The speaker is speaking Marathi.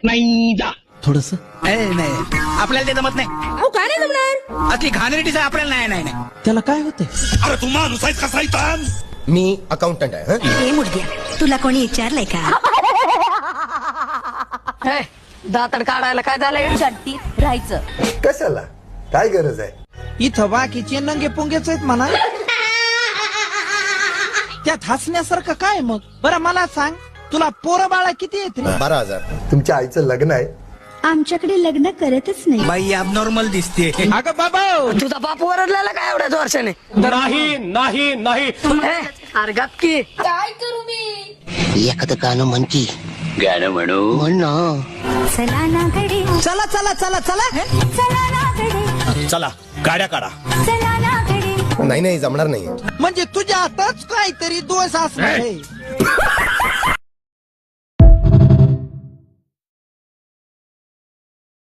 नाही जा थोडस नाही आपल्याला ते जमत नाही. अहो काय नाही जमणार. असली घाणेरडी साहेब आपल्याला नाही. त्याला काय होतंय? अरे तू माणूस आहेस कसा इथं? मी अकाउंटंट आहे हं? हे मुडद्या तुला कोणी विचारलंय का? दातड काढायला काय झालंय? शांती राहायचं. कशाला काय गरज आहे? इथं बाकीचे नंगे पुंगेच आहेत म्हणा. त्यात हसण्यासारखं काय मग? बरं मला सांग, तुला पोरं बाळा किती येते? 12,000. तुमच्या आईचं लग्न आहे. आमच्याकडे लग्न करतच नाही. बाई ॲबनॉर्मल दिसते. अगं बाबा, तुझा बाप ओरडलेला काय एवढ्याच वर्षाने? नाही अरे गप की. काय करू मी? एखादं गाणं म्हण की. गाणं म्हण ना. चला ना घडी, चला चला चला चला. चला ना घडी, चला गाड्या काढा. चला ना घडी. नाही जमणार नाही. म्हणजे तुझ्या हातच काहीतरी दोष असणार आहे.